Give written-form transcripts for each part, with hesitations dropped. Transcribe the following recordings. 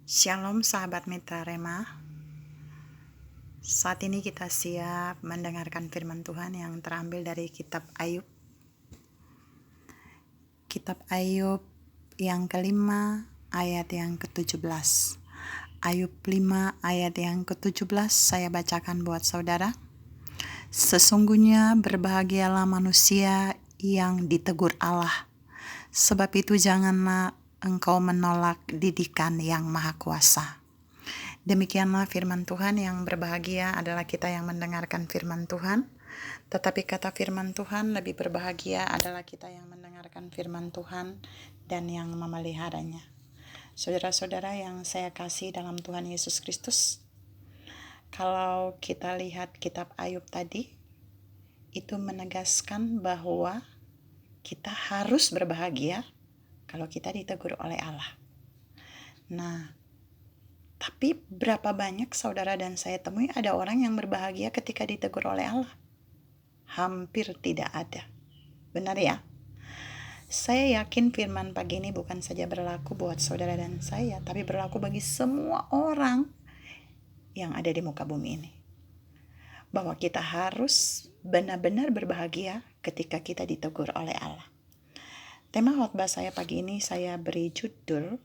Shalom sahabat Mitra Rema. Saat ini kita siap mendengarkan firman Tuhan yang terambil dari kitab Ayub. Kitab Ayub yang kelima ayat yang ke-17. Ayub 5 ayat yang ke-17 saya bacakan buat saudara. Sesungguhnya berbahagialah manusia yang ditegur Allah, sebab itu janganlah engkau menolak didikan yang maha kuasa. Demikianlah firman Tuhan. Yang berbahagia adalah kita yang mendengarkan firman Tuhan. Tetapi kata firman Tuhan, lebih berbahagia adalah kita yang mendengarkan firman Tuhan dan yang memeliharanya. Saudara-saudara yang saya kasih dalam Tuhan Yesus Kristus, kalau kita lihat kitab Ayub tadi, itu menegaskan bahwa kita harus berbahagia kalau kita ditegur oleh Allah. Nah, tapi berapa banyak saudara dan saya temui ada orang yang berbahagia ketika ditegur oleh Allah? Hampir tidak ada. Benar ya? Saya yakin firman pagi ini bukan saja berlaku buat saudara dan saya, tapi berlaku bagi semua orang yang ada di muka bumi ini. Bahwa kita harus benar-benar berbahagia ketika kita ditegur oleh Allah. Tema khotbah saya pagi ini saya beri judul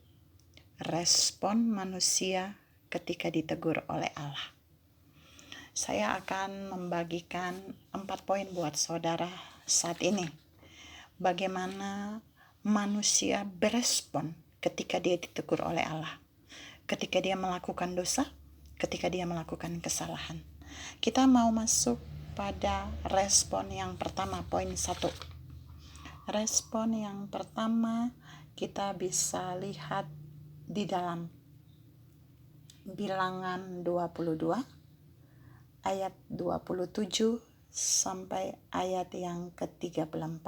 Respon manusia ketika ditegur oleh Allah. Saya akan membagikan 4 poin buat saudara saat ini. Bagaimana manusia berespon ketika dia ditegur oleh Allah. Ketika dia melakukan dosa, ketika dia melakukan kesalahan. Kita mau masuk pada respon yang pertama, poin 1. Respon yang pertama kita bisa lihat di dalam Bilangan 22 ayat 27 sampai ayat yang ke-34.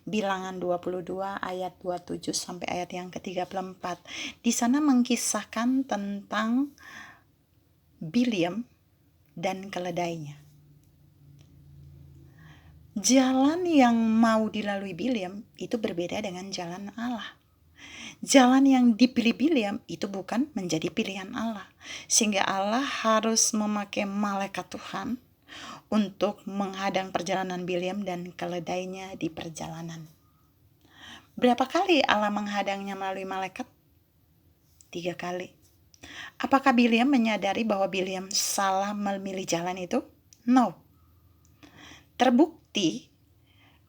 Bilangan 22 ayat 27 sampai ayat yang ke-34. Di sana mengkisahkan tentang Bileam dan keledainya. Jalan yang mau dilalui Bileam itu berbeda dengan jalan Allah. Jalan yang dipilih Bileam itu bukan menjadi pilihan Allah. Sehingga Allah harus memakai malaikat Tuhan untuk menghadang perjalanan Bileam dan keledainya di perjalanan. Berapa kali Allah menghadangnya melalui malaikat? 3 kali. Apakah Bileam menyadari bahwa Bileam salah memilih jalan itu? No. Terbukti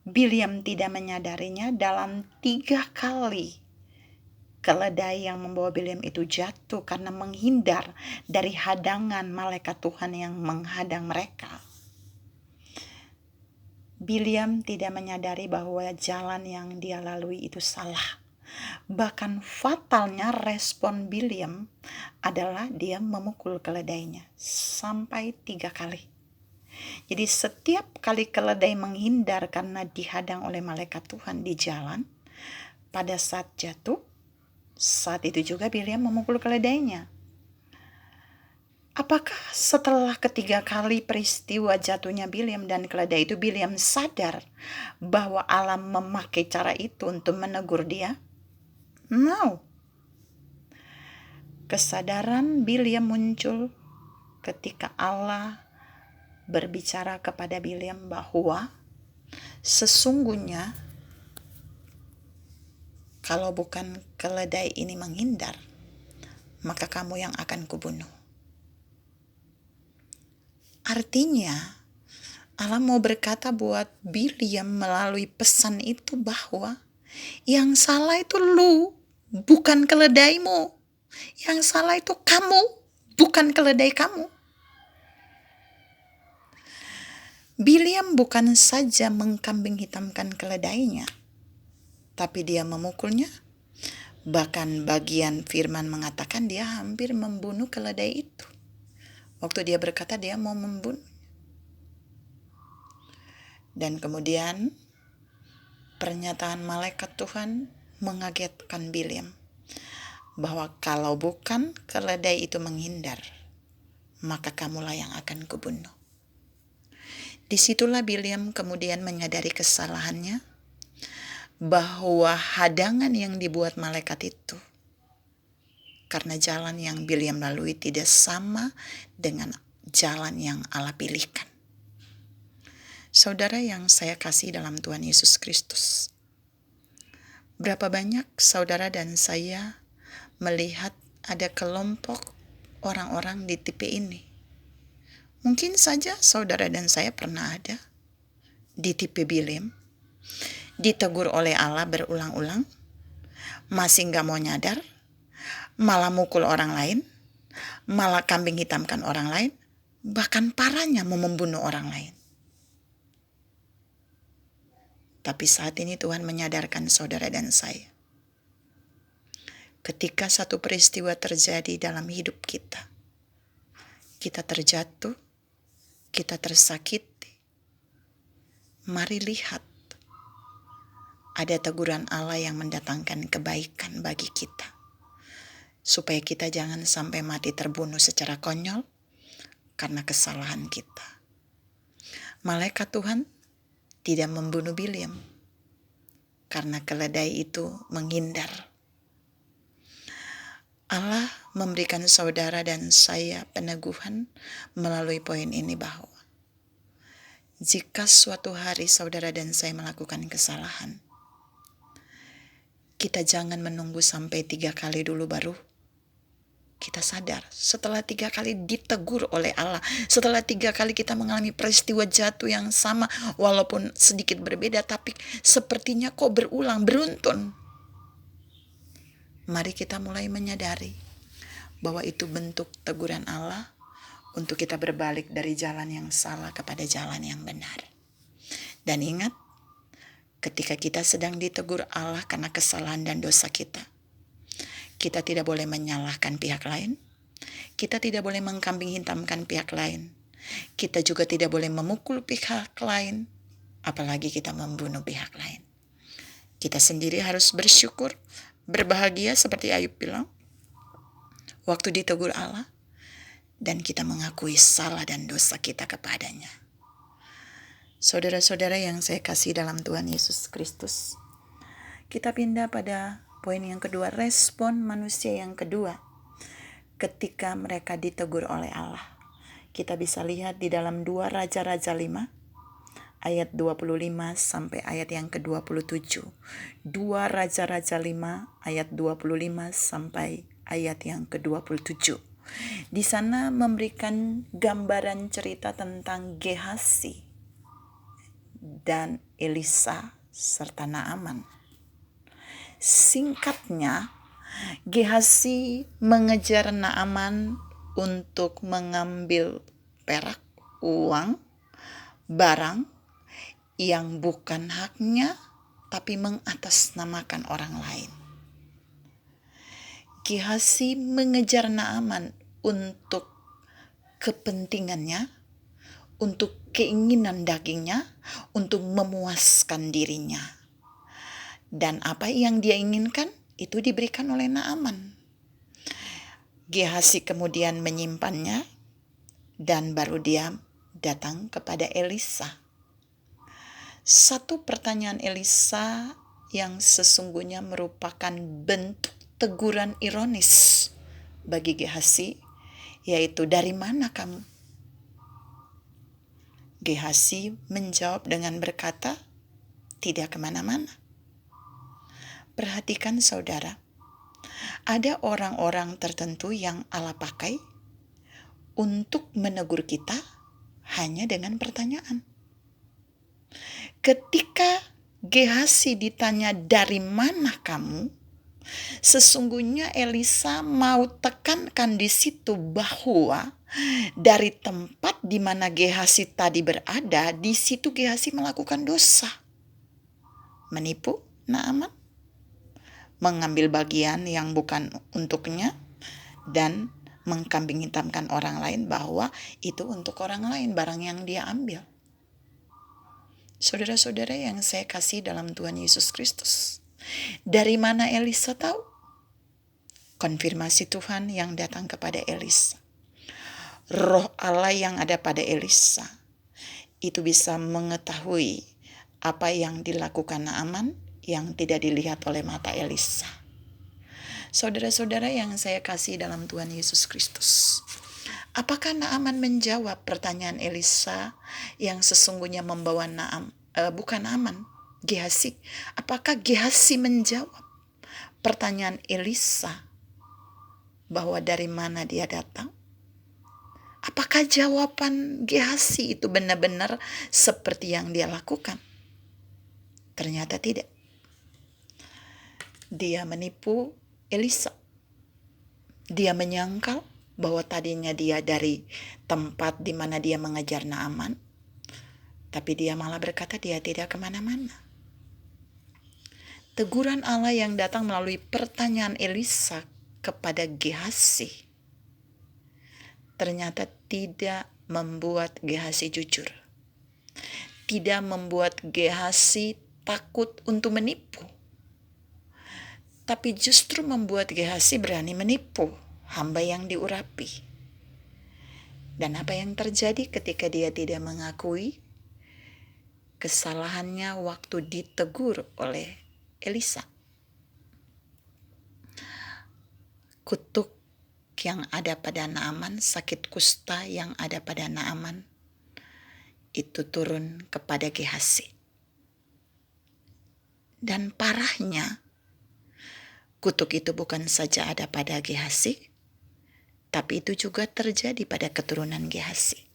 Bileam tidak menyadarinya dalam 3 kali. Keledai yang membawa Bileam itu jatuh karena menghindar dari hadangan malaikat Tuhan yang menghadang mereka. Bileam tidak menyadari bahwa jalan yang dia lalui itu salah. Bahkan fatalnya respon Bileam adalah dia memukul keledainya sampai 3 kali. Jadi setiap kali keledai menghindar karena dihadang oleh malaikat Tuhan di jalan, pada saat jatuh, saat itu juga Bileam memukul keledainya. Apakah setelah ketiga kali peristiwa jatuhnya Bileam dan keledai itu, Bileam sadar bahwa Allah memakai cara itu untuk menegur dia? No. Kesadaran Bileam muncul ketika Allah berbicara kepada Bileam bahwa sesungguhnya kalau bukan keledai ini menghindar, maka kamu yang akan kubunuh. Artinya, Allah mau berkata buat Bileam melalui pesan itu bahwa yang salah itu lu, bukan keledaimu. Yang salah itu kamu, bukan keledai kamu. Bileam bukan saja mengkambing hitamkan keledainya, tapi dia memukulnya. Bahkan bagian firman mengatakan dia hampir membunuh keledai itu. Waktu dia berkata dia mau membunuh. Dan kemudian pernyataan malaikat Tuhan mengagetkan Bileam. Bahwa kalau bukan keledai itu menghindar, maka kamulah yang akan kubunuh. Disitulah Bileam kemudian menyadari kesalahannya, bahwa hadangan yang dibuat malaikat itu karena jalan yang Bileam lalui tidak sama dengan jalan yang Allah pilihkan. Saudara yang saya kasih dalam Tuhan Yesus Kristus, berapa banyak saudara dan saya melihat ada kelompok orang-orang di tipe ini. Mungkin saja saudara dan saya pernah ada di tipe Bileam, ditegur oleh Allah berulang-ulang, masih gak mau nyadar, malah mukul orang lain, malah kambing hitamkan orang lain, bahkan parahnya mau membunuh orang lain. Tapi saat ini Tuhan menyadarkan saudara dan saya, ketika satu peristiwa terjadi dalam hidup kita, kita terjatuh, kita tersakiti, mari lihat, ada teguran Allah yang mendatangkan kebaikan bagi kita, supaya kita jangan sampai mati terbunuh secara konyol karena kesalahan kita. Malaikat Tuhan tidak membunuh Bileam karena keledai itu menghindar. Allah memberikan saudara dan saya peneguhan melalui poin ini bahwa jika suatu hari saudara dan saya melakukan kesalahan, kita jangan menunggu sampai 3 kali dulu baru kita sadar. Setelah 3 kali ditegur oleh Allah, setelah 3 kali kita mengalami peristiwa jatuh yang sama, walaupun sedikit berbeda, tapi sepertinya kok berulang, beruntun. Mari kita mulai menyadari bahwa itu bentuk teguran Allah untuk kita berbalik dari jalan yang salah kepada jalan yang benar. Dan ingat, ketika kita sedang ditegur Allah karena kesalahan dan dosa kita tidak boleh menyalahkan pihak lain, kita tidak boleh mengkambing hitamkan pihak lain, kita juga tidak boleh memukul pihak lain, apalagi kita membunuh pihak lain. Kita sendiri harus bersyukur, berbahagia seperti Ayub bilang, waktu ditegur Allah, dan kita mengakui salah dan dosa kita kepadanya. Saudara-saudara yang saya kasih dalam Tuhan Yesus Kristus, kita pindah pada poin yang kedua, respon manusia yang kedua ketika mereka ditegur oleh Allah. Kita bisa lihat di dalam 2 Raja-Raja 5 ayat 25 sampai ayat yang ke-27. 2 Raja-Raja 5 ayat 25 sampai ayat yang ke-27. Di sana memberikan gambaran cerita tentang Gehasi dan Elisa serta Naaman. Singkatnya, Gehasi mengejar Naaman untuk mengambil perak, uang, barang yang bukan haknya, tapi mengatasnamakan orang lain. Gehasi mengejar Naaman untuk kepentingannya, untuk keinginan dagingnya, untuk memuaskan dirinya. Dan apa yang dia inginkan itu diberikan oleh Naaman. Gehasi kemudian menyimpannya dan baru dia datang kepada Elisa. Satu pertanyaan Elisa yang sesungguhnya merupakan bentuk teguran ironis bagi Gehasi, yaitu dari mana kamu? Gehasi menjawab dengan berkata, tidak kemana-mana. Perhatikan saudara, ada orang-orang tertentu yang Allah pakai untuk menegur kita hanya dengan pertanyaan. Ketika Gehasi ditanya dari mana kamu, sesungguhnya Elisa mau tekankan di situ bahwa dari tempat di mana Gehasi tadi berada, di situ Gehasi melakukan dosa. Menipu Naaman, mengambil bagian yang bukan untuknya, dan mengkambing hitamkan orang lain bahwa itu untuk orang lain barang yang dia ambil. Saudara-saudara yang saya kasih dalam Tuhan Yesus Kristus, dari mana Elisa tahu? Konfirmasi Tuhan yang datang kepada Elisa. Roh Allah yang ada pada Elisa itu bisa mengetahui apa yang dilakukan Naaman yang tidak dilihat oleh mata Elisa. Saudara-saudara yang saya kasih dalam Tuhan Yesus Kristus, apakah Naaman menjawab pertanyaan Elisa yang sesungguhnya membawa bukan Naaman, Gehazi? Apakah Gehazi menjawab pertanyaan Elisa bahwa dari mana dia datang? Apakah jawaban Gehazi itu benar-benar seperti yang dia lakukan? Ternyata tidak. Dia menipu Elisa. Dia menyangkal bahwa tadinya dia dari tempat di mana dia mengejar Naaman, tapi dia malah berkata dia tidak kemana-mana. Teguran Allah yang datang melalui pertanyaan Elisa kepada Gehazi ternyata tidak membuat Gehazi jujur. Tidak membuat Gehazi takut untuk menipu. Tapi justru membuat Gehazi berani menipu hamba yang diurapi. Dan apa yang terjadi ketika dia tidak mengakui kesalahannya waktu ditegur oleh Elisa? Kutuk yang ada pada Naaman, sakit kusta yang ada pada Naaman, itu turun kepada Gehazi. Dan parahnya, kutuk itu bukan saja ada pada Gehazi, tapi itu juga terjadi pada keturunan Gehazi.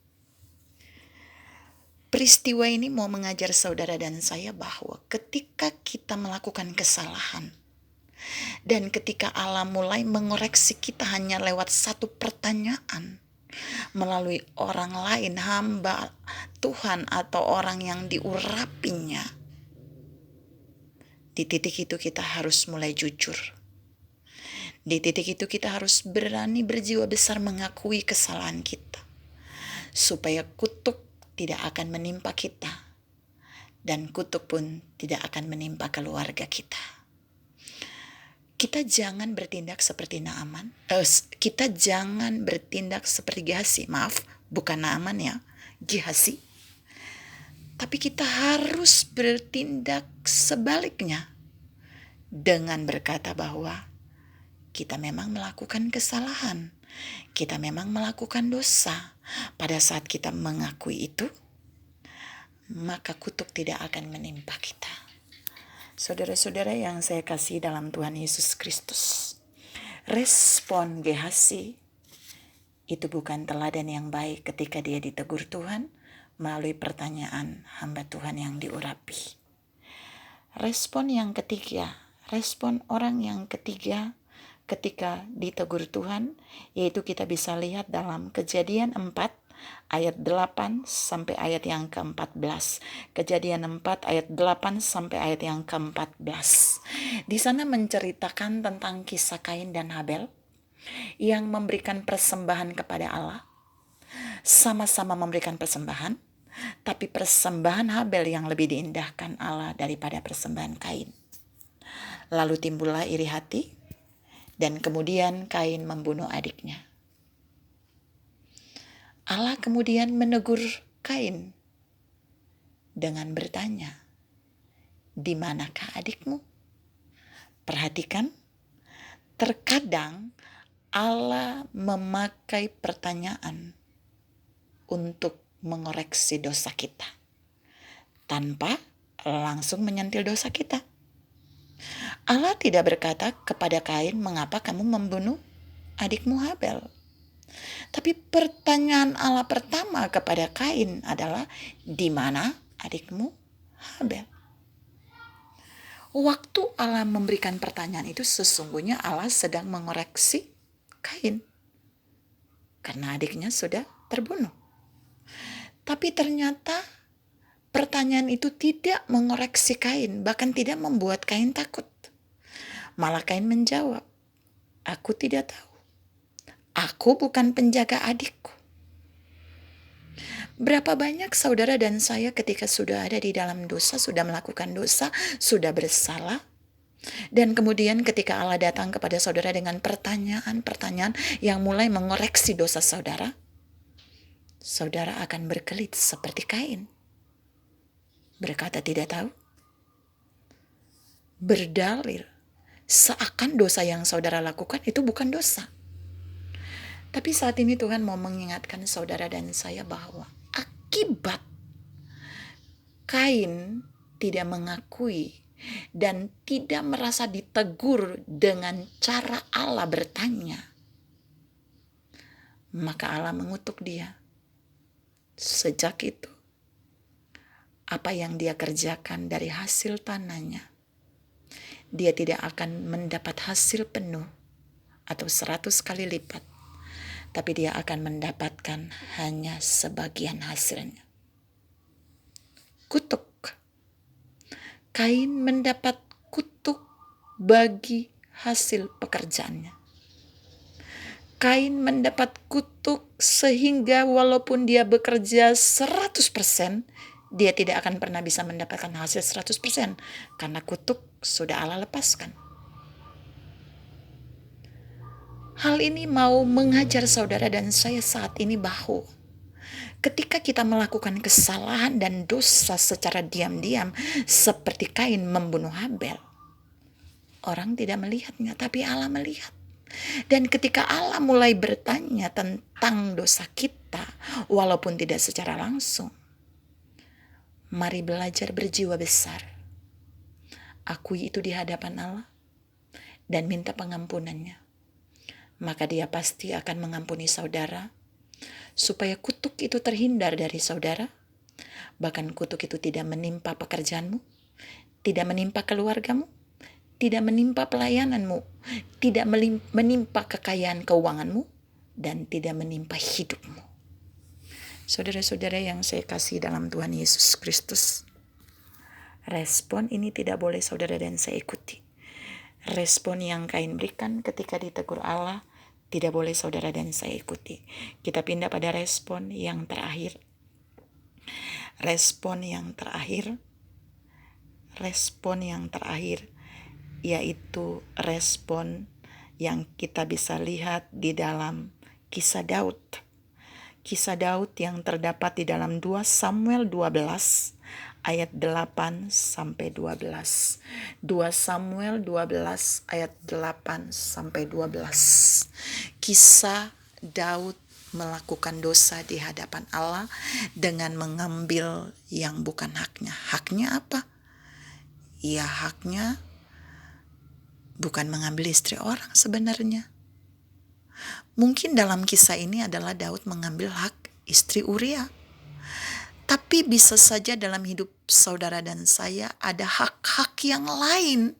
Peristiwa ini mau mengajar saudara dan saya bahwa ketika kita melakukan kesalahan, dan ketika Allah mulai mengoreksi kita hanya lewat satu pertanyaan, melalui orang lain, hamba Tuhan atau orang yang diurapinya, di titik itu kita harus mulai jujur. Di titik itu kita harus berani berjiwa besar mengakui kesalahan kita, supaya kutuk tidak akan menimpa kita, dan kutuk pun tidak akan menimpa keluarga kita. Kita jangan bertindak seperti Naaman. Kita jangan bertindak seperti Gehazi. Maaf, bukan Naaman ya, Gehazi. Tapi kita harus bertindak sebaliknya, dengan berkata bahwa kita memang melakukan kesalahan. Kita memang melakukan dosa. Pada saat kita mengakui itu, maka kutuk tidak akan menimpa kita. Saudara-saudara yang saya kasih dalam Tuhan Yesus Kristus, respon Gehazi itu bukan teladan yang baik ketika dia ditegur Tuhan melalui pertanyaan hamba Tuhan yang diurapi. Respon yang ketiga, respon orang yang ketiga ketika ditegur Tuhan, yaitu kita bisa lihat dalam Kejadian 4 ayat 8 sampai ayat yang ke-14. Kejadian 4 ayat 8 sampai ayat yang ke-14. Di sana menceritakan tentang kisah Kain dan Habel yang memberikan persembahan kepada Allah. Sama-sama memberikan persembahan, tapi persembahan Habel yang lebih diindahkan Allah daripada persembahan Kain. Lalu timbullah iri hati, dan kemudian Kain membunuh adiknya. Allah kemudian menegur Kain dengan bertanya, "Di manakah adikmu?" Perhatikan, terkadang Allah memakai pertanyaan untuk mengoreksi dosa kita tanpa langsung menyentil dosa kita. Allah tidak berkata kepada Kain, "Mengapa kamu membunuh adikmu Habel?" Tapi pertanyaan Allah pertama kepada Kain adalah, "Di mana adikmu Habel?" Waktu Allah memberikan pertanyaan itu, sesungguhnya Allah sedang mengoreksi Kain karena adiknya sudah terbunuh. Tapi ternyata pertanyaan itu tidak mengoreksi Kain, bahkan tidak membuat Kain takut. Malah Kain menjawab, "Aku tidak tahu. Aku bukan penjaga adikku." Berapa banyak saudara dan saya ketika sudah ada di dalam dosa, sudah melakukan dosa, sudah bersalah, dan kemudian ketika Allah datang kepada saudara dengan pertanyaan-pertanyaan yang mulai mengoreksi dosa saudara, saudara akan berkelit seperti Kain, berkata tidak tahu, berdalil seakan dosa yang saudara lakukan itu bukan dosa. Tapi saat ini Tuhan mau mengingatkan saudara dan saya bahwa akibat Kain tidak mengakui dan tidak merasa ditegur dengan cara Allah bertanya, maka Allah mengutuk dia. Sejak itu, apa yang dia kerjakan dari hasil tanahnya, dia tidak akan mendapat hasil penuh atau 100 kali lipat, tapi dia akan mendapatkan hanya sebagian hasilnya. Kutuk. Kain mendapat kutuk bagi hasil pekerjaannya. Kain mendapat kutuk sehingga walaupun dia bekerja 100%, dia tidak akan pernah bisa mendapatkan hasil 100% karena kutuk sudah Allah lepaskan. Hal ini mau mengajar saudara dan saya saat ini bahwa ketika kita melakukan kesalahan dan dosa secara diam-diam seperti Kain membunuh Habel, orang tidak melihatnya, tapi Allah melihat. Dan ketika Allah mulai bertanya tentang dosa kita, walaupun tidak secara langsung, mari belajar berjiwa besar. Akui itu di hadapan Allah dan minta pengampunannya. Maka dia pasti akan mengampuni saudara, supaya kutuk itu terhindar dari saudara. Bahkan kutuk itu tidak menimpa pekerjaanmu, tidak menimpa keluargamu, tidak menimpa pelayananmu, tidak menimpa kekayaan keuanganmu, dan tidak menimpa hidupmu. Saudara-saudara yang saya kasih dalam Tuhan Yesus Kristus, respon ini tidak boleh saudara dan saya ikuti. Respon yang Kain berikan ketika ditegur Allah tidak boleh saudara dan saya ikuti. Kita pindah pada respon yang terakhir. Respon yang terakhir yaitu respon yang kita bisa lihat di dalam kisah Daud. Kisah Daud yang terdapat di dalam 2 Samuel 12 ayat 8 sampai 12. 2 Samuel 12 ayat 8 sampai 12. Kisah Daud melakukan dosa di hadapan Allah dengan mengambil yang bukan haknya. Haknya apa? Ya, haknya bukan mengambil istri orang sebenarnya. Mungkin dalam kisah ini adalah Daud mengambil hak istri Uria. Tapi bisa saja dalam hidup saudara dan saya ada hak-hak yang lain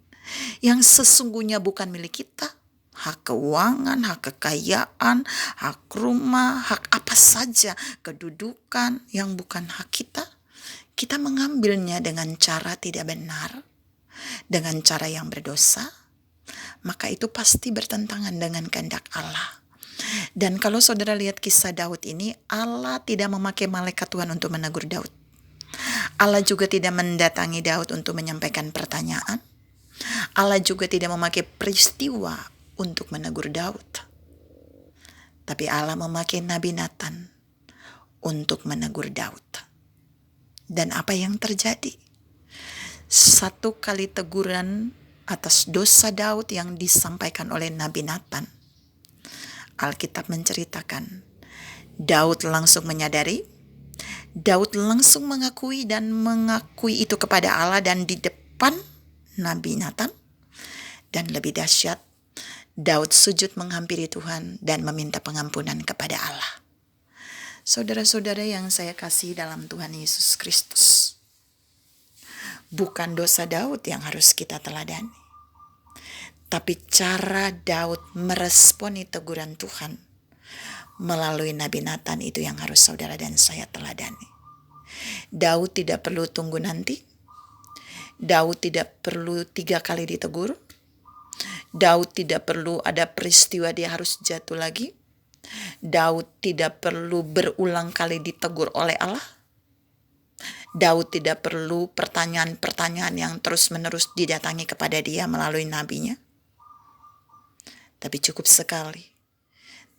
yang sesungguhnya bukan milik kita. Hak keuangan, hak kekayaan, hak rumah, hak apa saja, kedudukan yang bukan hak kita. Kita mengambilnya dengan cara tidak benar, dengan cara yang berdosa, maka itu pasti bertentangan dengan kehendak Allah. Dan kalau saudara lihat kisah Daud ini, Allah tidak memakai malaikat Tuhan untuk menegur Daud. Allah juga tidak mendatangi Daud untuk menyampaikan pertanyaan. Allah juga tidak memakai peristiwa untuk menegur Daud. Tapi Allah memakai Nabi Nathan untuk menegur Daud. Dan apa yang terjadi? 1 kali teguran atas dosa Daud yang disampaikan oleh Nabi Nathan. Alkitab menceritakan, Daud langsung menyadari, Daud langsung mengakui itu kepada Allah dan di depan Nabi Nathan. Dan lebih dahsyat, Daud sujud menghampiri Tuhan dan meminta pengampunan kepada Allah. Saudara-saudara yang saya kasih dalam Tuhan Yesus Kristus, bukan dosa Daud yang harus kita teladani, tapi cara Daud meresponi teguran Tuhan melalui Nabi Nathan itu yang harus saudara dan saya teladani. Daud tidak perlu tunggu nanti. Daud tidak perlu 3 kali ditegur. Daud tidak perlu ada peristiwa dia harus jatuh lagi. Daud tidak perlu berulang kali ditegur oleh Allah. Daud tidak perlu pertanyaan-pertanyaan yang terus-menerus didatangi kepada dia melalui nabinya. Tapi cukup sekali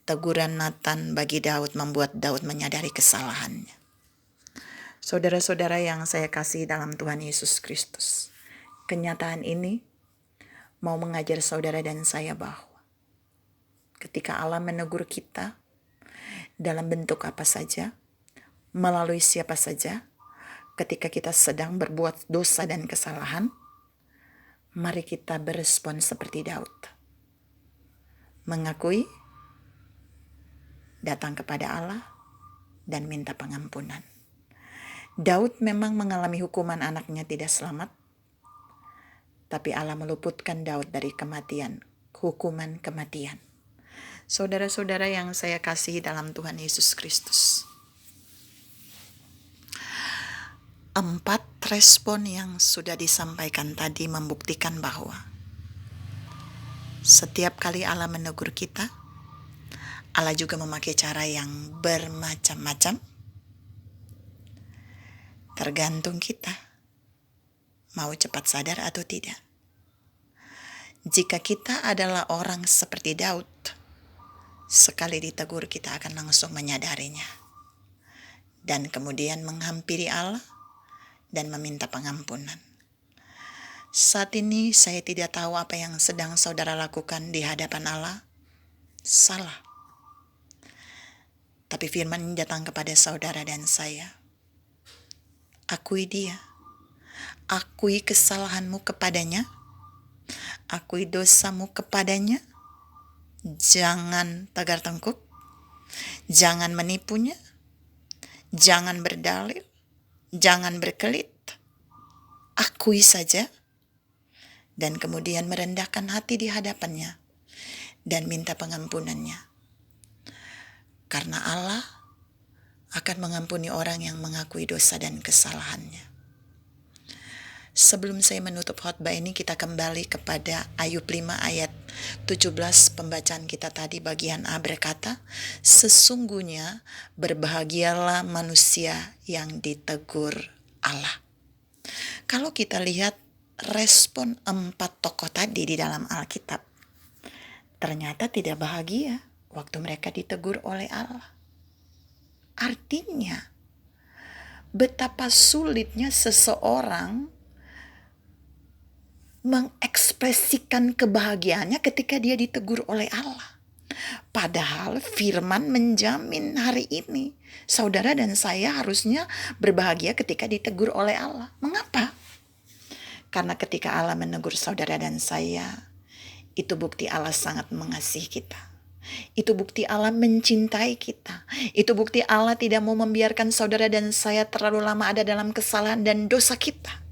teguran Nathan bagi Daud membuat Daud menyadari kesalahannya. Saudara-saudara yang saya kasih dalam Tuhan Yesus Kristus, kenyataan ini mau mengajar saudara dan saya bahwa ketika Allah menegur kita dalam bentuk apa saja, melalui siapa saja, ketika kita sedang berbuat dosa dan kesalahan, mari kita berespon seperti Daud. Mengakui, datang kepada Allah, dan minta pengampunan. Daud memang mengalami hukuman anaknya tidak selamat, tapi Allah meluputkan Daud dari kematian, hukuman kematian. Saudara-saudara yang saya kasihi dalam Tuhan Yesus Kristus, 4 respon yang sudah disampaikan tadi membuktikan bahwa setiap kali Allah menegur kita, Allah juga memakai cara yang bermacam-macam. Tergantung kita mau cepat sadar atau tidak. Jika kita adalah orang seperti Daud, sekali ditegur kita akan langsung menyadarinya, dan kemudian menghampiri Allah dan meminta pengampunan. Saat ini saya tidak tahu apa yang sedang saudara lakukan di hadapan Allah. Salah. Tapi firman ini datang kepada saudara dan saya. Akui dia. Akui kesalahanmu kepadanya. Akui dosamu kepadanya. Jangan tegar tengkuk. Jangan menipunya. Jangan berdalil. Jangan berkelit. Akui saja. Dan kemudian merendahkan hati di hadapannya. Dan minta pengampunannya. Karena Allah akan mengampuni orang yang mengakui dosa dan kesalahannya. Sebelum saya menutup khotbah ini, kita kembali kepada Ayub 5 ayat 17 pembacaan kita tadi. Bagian A berkata, sesungguhnya berbahagialah manusia yang ditegur Allah. Kalau kita lihat respon 4 tokoh tadi di dalam Alkitab, ternyata tidak bahagia waktu mereka ditegur oleh Allah. Artinya, betapa sulitnya seseorang mengekspresikan kebahagiaannya ketika dia ditegur oleh Allah. Padahal firman menjamin hari ini saudara dan saya harusnya berbahagia ketika ditegur oleh Allah. Mengapa? Karena ketika Allah menegur saudara dan saya, itu bukti Allah sangat mengasihi kita. Itu bukti Allah mencintai kita. Itu bukti Allah tidak mau membiarkan saudara dan saya terlalu lama ada dalam kesalahan dan dosa kita.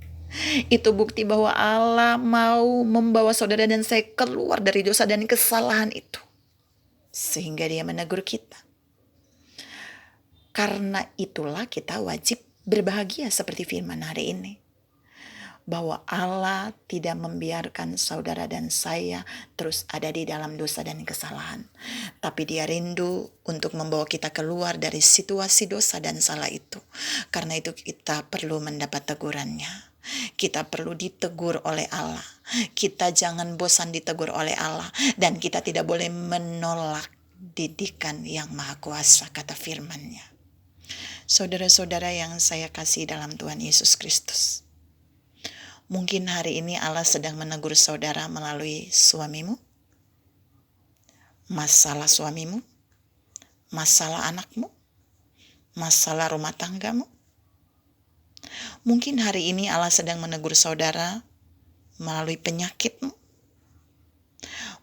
Itu bukti bahwa Allah mau membawa saudara dan saya keluar dari dosa dan kesalahan itu. Sehingga dia menegur kita. Karena itulah kita wajib berbahagia seperti firman hari ini. Bahwa Allah tidak membiarkan saudara dan saya terus ada di dalam dosa dan kesalahan. Tapi dia rindu untuk membawa kita keluar dari situasi dosa dan salah itu. Karena itu kita perlu mendapat tegurannya. Kita perlu ditegur oleh Allah. Kita jangan bosan ditegur oleh Allah. Dan kita tidak boleh menolak didikan yang maha kuasa, kata firman-Nya. Saudara-saudara yang saya kasih dalam Tuhan Yesus Kristus. Mungkin hari ini Allah sedang menegur saudara melalui suamimu. Masalah suamimu. Masalah anakmu. Masalah rumah tanggamu. Mungkin hari ini Allah sedang menegur saudara melalui penyakitmu.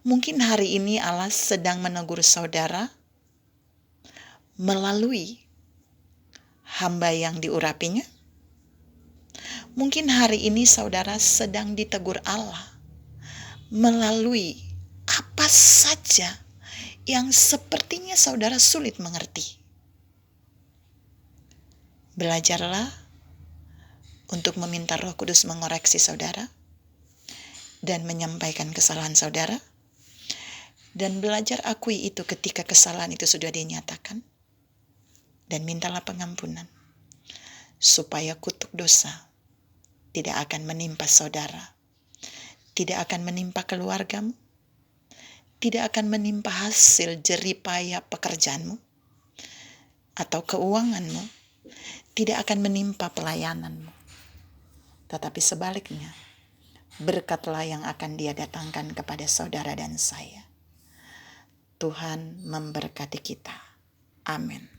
Mungkin hari ini Allah sedang menegur saudara melalui hamba yang diurapinya. Mungkin hari ini saudara sedang ditegur Allah melalui apa saja yang sepertinya saudara sulit mengerti. Belajarlah untuk meminta Roh Kudus mengoreksi saudara dan menyampaikan kesalahan saudara, dan belajar akui itu ketika kesalahan itu sudah dinyatakan, dan mintalah pengampunan supaya kutuk dosa tidak akan menimpa saudara, tidak akan menimpa keluargamu, tidak akan menimpa hasil jeripaya pekerjaanmu atau keuanganmu, tidak akan menimpa pelayananmu. Tetapi sebaliknya, berkatlah yang akan Dia datangkan kepada saudara dan saya. Tuhan memberkati kita. Amin.